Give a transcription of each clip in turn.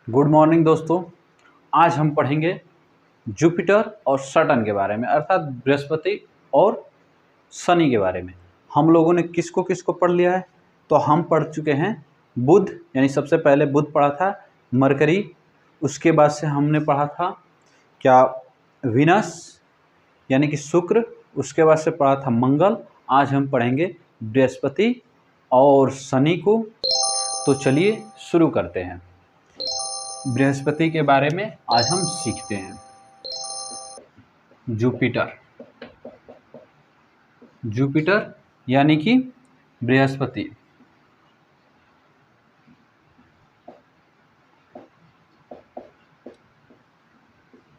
Good morning दोस्तों। आज हम पढ़ेंगे जुपिटर और सैटर्न के बारे में, अर्थात बृहस्पति और शनि के बारे में। हम लोगों ने किसको किसको पढ़ लिया है? तो हम पढ़ चुके हैं बुध, यानी सबसे पहले बुध पढ़ा था, मरकरी, उसके बाद से हमने पढ़ा था क्या विनस यानी कि शुक्र, उसके बाद से पढ़ा था मंगल। आज हम पढ़ेंगे बृहस्पति और शनि को। तो चलिए शुरू करते हैं। बृहस्पति के बारे में आज हम सीखते हैं। जुपिटर, जुपिटर यानी कि बृहस्पति।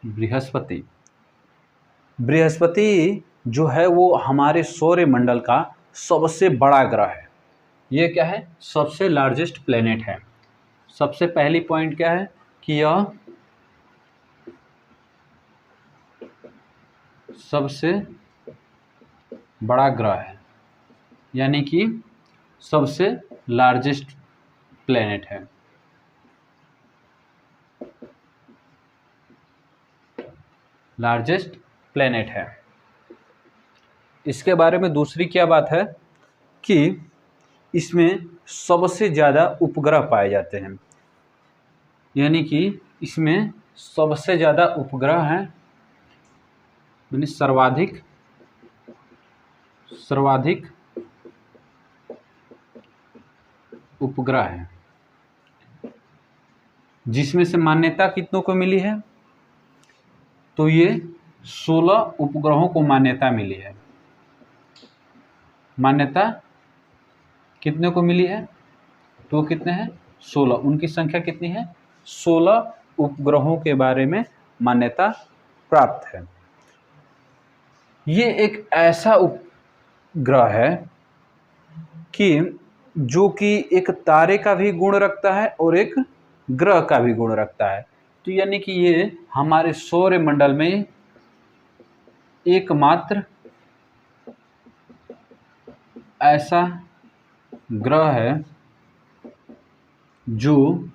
बृहस्पति बृहस्पति जो है वो हमारे सौर मंडल का सबसे बड़ा ग्रह है। ये क्या है? सबसे लार्जेस्ट प्लेनेट है। सबसे पहली पॉइंट क्या है कि यह सबसे बड़ा ग्रह है, यानी कि सबसे लार्जेस्ट प्लेनेट है। लार्जेस्ट प्लेनेट है। इसके बारे में दूसरी क्या बात है कि इसमें सबसे ज़्यादा उपग्रह पाए जाते हैं, यानी कि इसमें सबसे ज़्यादा उपग्रह हैं, यानी सर्वाधिक उपग्रह हैं। जिसमें से मान्यता कितनों को मिली है? तो ये 16 उपग्रहों को मान्यता मिली है। मान्यता कितने को मिली है? तो कितने हैं? 16। उनकी संख्या कितनी है? 16 उपग्रहों के बारे में मान्यता प्राप्त है। ये एक ऐसा उपग्रह है कि जो कि एक तारे का भी गुण रखता है और एक ग्रह का भी गुण रखता है। तो यानी कि ये हमारे सौर मंडल में एकमात्र ऐसा ग्रह है जो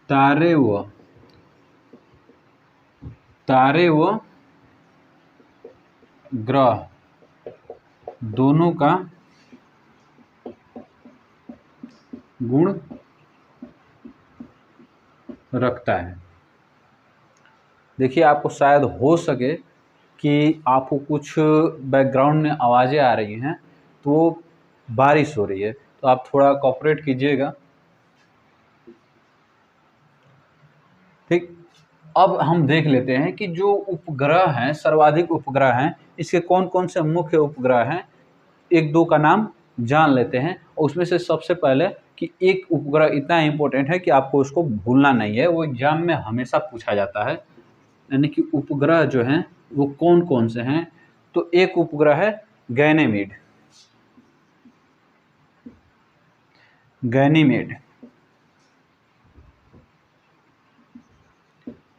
तारे व ग्रह दोनों का गुण रखता है। देखिए, आपको शायद हो सके कि आपको कुछ बैकग्राउंड में आवाज़ें आ रही हैं, तो बारिश हो रही है, तो आप थोड़ा कोऑपरेट कीजिएगा। ठीक, अब हम देख लेते हैं कि जो उपग्रह हैं, सर्वाधिक उपग्रह हैं, इसके कौन कौन से मुख्य उपग्रह हैं। एक दो का नाम जान लेते हैं। और उसमें से सबसे पहले कि एक उपग्रह इतना इम्पोर्टेंट है कि आपको उसको भूलना नहीं है, वो एग्जाम में हमेशा पूछा जाता है, यानी कि उपग्रह जो हैं वो कौन कौन से हैं। तो एक उपग्रह है गैनेमीड।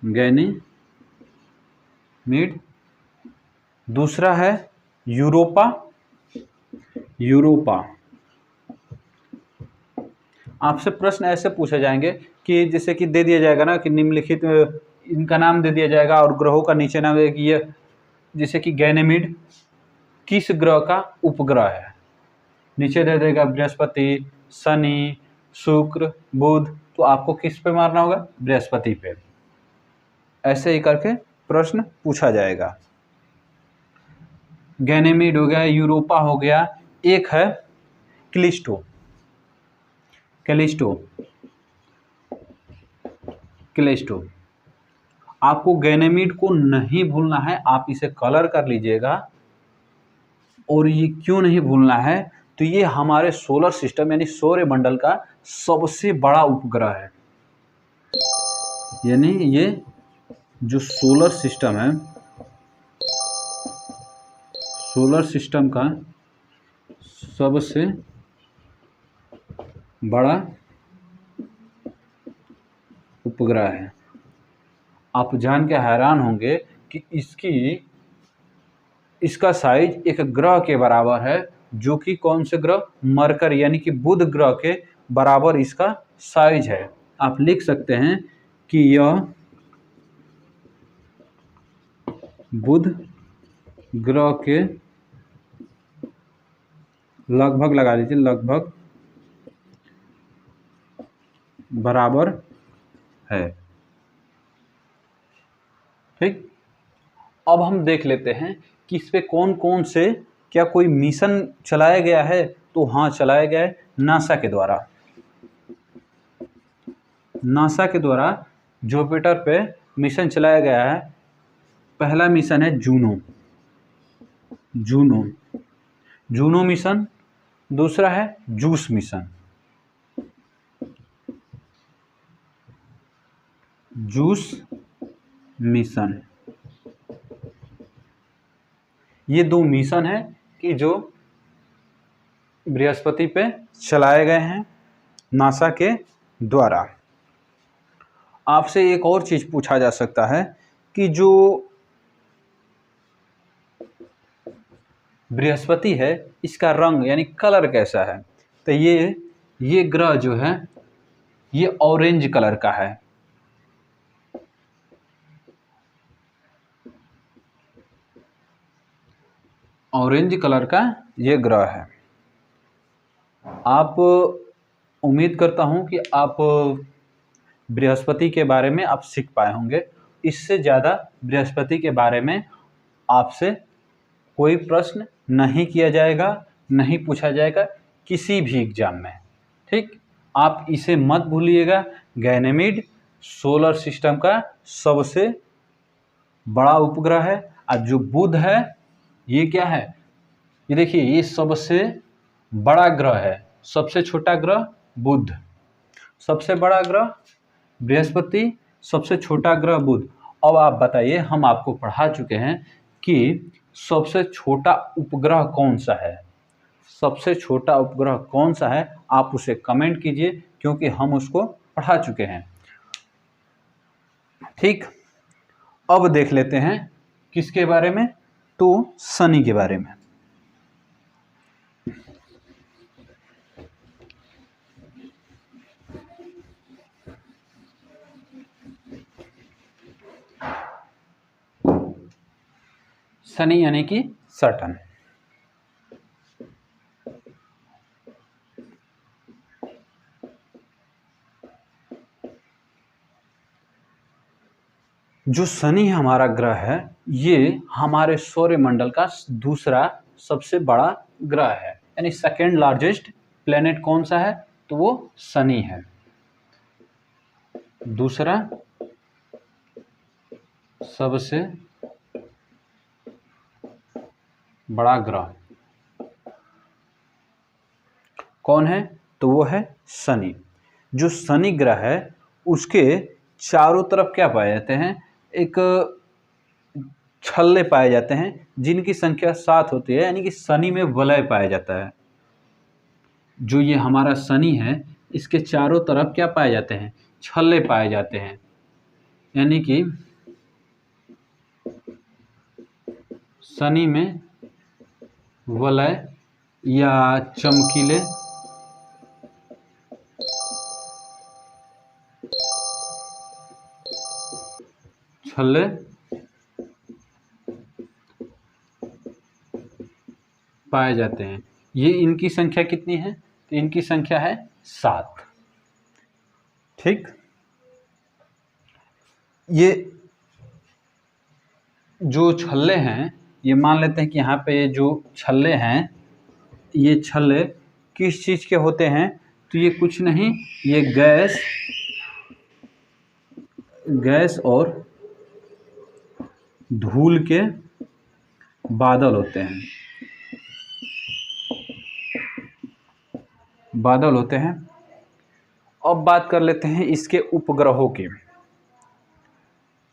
गैनीमेड दूसरा है यूरोपा। आपसे प्रश्न ऐसे पूछे जाएंगे कि जैसे कि दे दिया जाएगा ना कि निम्नलिखित इनका नाम दे दिया जाएगा और ग्रहों का नीचे नाम देगा कि ये, जैसे कि गैनेमीड किस ग्रह का उपग्रह है, नीचे दे देगा बृहस्पति, शनि, शुक्र, बुध। तो आपको किस पे मारना होगा? बृहस्पति पे। ऐसे ही करके प्रश्न पूछा जाएगा। गैनेमीड हो गया, यूरोपा हो गया, एक है कैलिस्टो। आपको गैनेमीड को नहीं भूलना है, आप इसे कलर कर लीजिएगा। और ये क्यों नहीं भूलना है? तो ये हमारे सोलर सिस्टम यानी सौर मंडल का सबसे बड़ा उपग्रह है। यानी ये जो सोलर सिस्टम है, सोलर सिस्टम का सबसे बड़ा उपग्रह है। आप जान के हैरान होंगे कि इसका साइज एक ग्रह के बराबर है, जो कि कौन से ग्रह? मरकरी यानी कि बुध ग्रह के बराबर इसका साइज है। आप लिख सकते हैं कि यह बुध ग्रह के लगभग, लगा लीजिए, लगभग बराबर है। ठीक, अब हम देख लेते हैं कि इस पे कौन कौन से, क्या कोई मिशन चलाया गया है? तो हाँ, चलाया गया है नासा के द्वारा। नासा के द्वारा जुपिटर पे मिशन चलाया गया है। पहला मिशन है जूनो, जूनो जूनो मिशन। दूसरा है जूस मिशन, जूस मिशन। ये दो मिशन है कि जो बृहस्पति पे चलाए गए हैं नासा के द्वारा। आपसे एक और चीज पूछा जा सकता है कि जो बृहस्पति है इसका रंग यानी कलर कैसा है? तो ये ग्रह जो है ये ऑरेंज कलर का है। ऑरेंज कलर का ये ग्रह है। आप, उम्मीद करता हूं कि आप बृहस्पति के बारे में आप सीख पाए होंगे। इससे ज़्यादा बृहस्पति के बारे में आपसे कोई प्रश्न नहीं किया जाएगा, नहीं पूछा जाएगा किसी भी एग्जाम में। ठीक, आप इसे मत भूलिएगा। गैनेमिड सोलर सिस्टम का सबसे बड़ा उपग्रह है। और जो बुध है ये क्या है? ये देखिए, ये सबसे बड़ा ग्रह है। सबसे छोटा ग्रह बुध, सबसे बड़ा ग्रह बृहस्पति, सबसे छोटा ग्रह बुध। अब आप बताइए, हम आपको पढ़ा चुके हैं कि सबसे छोटा उपग्रह कौन सा है। सबसे छोटा उपग्रह कौन सा है आप उसे कमेंट कीजिए, क्योंकि हम उसको पढ़ा चुके हैं। ठीक, अब देख लेते हैं किसके बारे में? तो शनि के बारे में। शनि यानी कि सैटर्न। जो शनि हमारा ग्रह है ये हमारे सौरमंडल का दूसरा सबसे बड़ा ग्रह है, यानी सेकेंड लार्जेस्ट प्लेनेट कौन सा है? तो वो शनि है, दूसरा सबसे बड़ा ग्रह कौन है? तो वो है शनि। जो शनि ग्रह है उसके चारों तरफ क्या पाए जाते हैं? एक छल्ले पाए जाते हैं जिनकी संख्या 7 होती है, यानी कि शनि में वलय पाया जाता है। जो ये हमारा शनि है इसके चारों तरफ क्या पाए जाते हैं? छल्ले पाए जाते हैं, यानी कि शनि में वलय या चमकीले छल्ले पाए जाते हैं। ये इनकी संख्या कितनी है? तो इनकी संख्या है 7। ठीक, ये जो छल्ले हैं, ये मान लेते हैं कि यहाँ पे ये जो छल्ले हैं, ये छल्ले किस चीज़ के होते हैं? तो ये कुछ नहीं, ये गैस और धूल के बादल होते हैं, बादल होते हैं। अब बात कर लेते हैं इसके उपग्रहों की।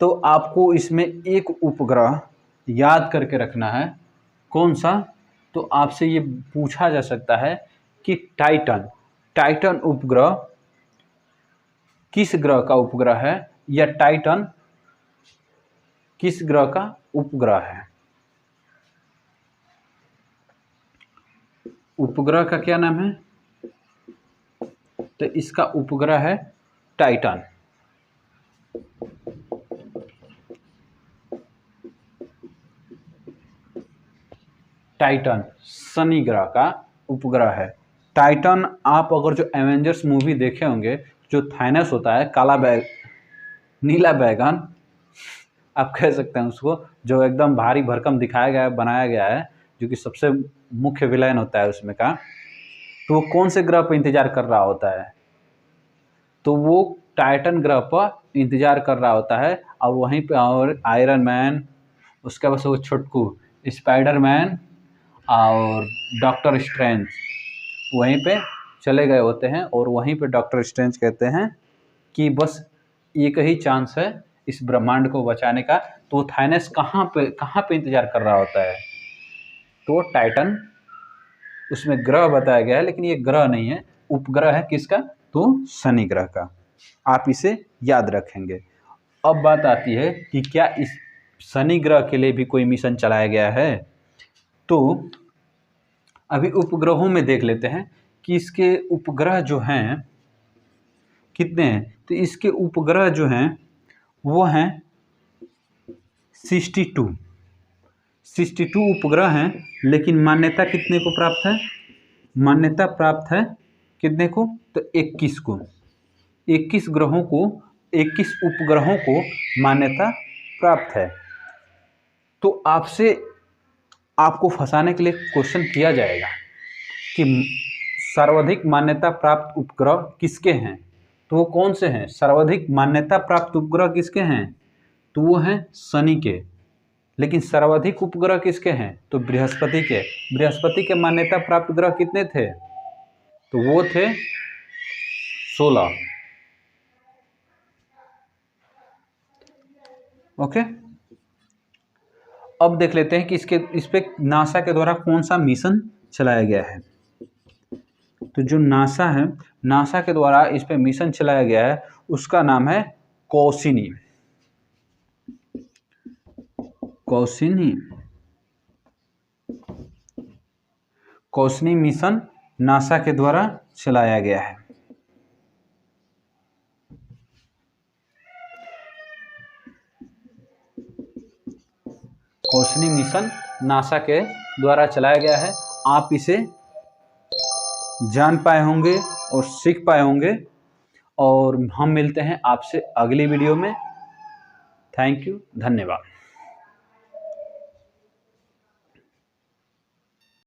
तो आपको इसमें एक उपग्रह याद करके रखना है। कौन सा? तो आपसे ये पूछा जा सकता है कि टाइटन उपग्रह किस ग्रह का उपग्रह है, या टाइटन किस ग्रह का उपग्रह है? उपग्रह का क्या नाम है? तो इसका उपग्रह है टाइटन। टाइटन शनि ग्रह का उपग्रह है। टाइटन, आप अगर जो एवेंजर्स मूवी देखे होंगे, जो थाइनस होता है, काला बैग, नीला बैगन आप कह सकते हैं उसको, जो एकदम भारी भरकम दिखाया गया है, बनाया गया है, जो कि सबसे मुख्य विलेन होता है उसमें का, तो वो कौन से ग्रह पर इंतजार कर रहा होता है? तो वो टाइटन ग्रह पर इंतजार कर रहा होता है। और वहीं पे और आयरन मैन, उसके बाद वो छोटकू स्पाइडरमैन और डॉक्टर स्ट्रेंज वहीं पे चले गए होते हैं। और वहीं पे डॉक्टर स्ट्रेंज कहते हैं कि बस एक ही चांस है इस ब्रह्मांड को बचाने का। तो वो थाइनस कहाँ पे इंतजार कर रहा होता है? तो टाइटन, उसमें ग्रह बताया गया है, लेकिन ये ग्रह नहीं है, उपग्रह है। किसका? तो शनि ग्रह का। आप इसे याद रखेंगे। अब बात आती है कि क्या इस शनि ग्रह के लिए भी कोई मिशन चलाया गया है? तो अभी उपग्रहों में देख लेते हैं कि इसके उपग्रह जो हैं कितने हैं। तो इसके उपग्रह जो हैं वो हैं 62 उपग्रह हैं। लेकिन मान्यता कितने को प्राप्त है? मान्यता प्राप्त है कितने को? तो 21 को। 21 ग्रहों को, 21 उपग्रहों को मान्यता प्राप्त है। तो आपको फंसाने के लिए क्वेश्चन किया जाएगा कि सर्वाधिक मान्यता प्राप्त उपग्रह किसके हैं? तो वो कौन से हैं? सर्वाधिक मान्यता प्राप्त उपग्रह किसके हैं? तो वो हैं शनि के। लेकिन सर्वाधिक उपग्रह किसके हैं? तो बृहस्पति के। बृहस्पति के मान्यता प्राप्त ग्रह कितने थे? तो वो थे 16। ओके, अब देख लेते हैं कि इस पे नासा के द्वारा कौन सा मिशन चलाया गया है। तो जो नासा है, नासा के द्वारा इस पे मिशन चलाया गया है, उसका नाम है कौसिनी। कौसिनी मिशन नासा के द्वारा चलाया गया है। कौसिनी मिशन नासा के द्वारा चलाया गया है। आप इसे जान पाए होंगे और सीख पाए होंगे। और हम मिलते हैं आपसे अगली वीडियो में। थैंक यू, धन्यवाद।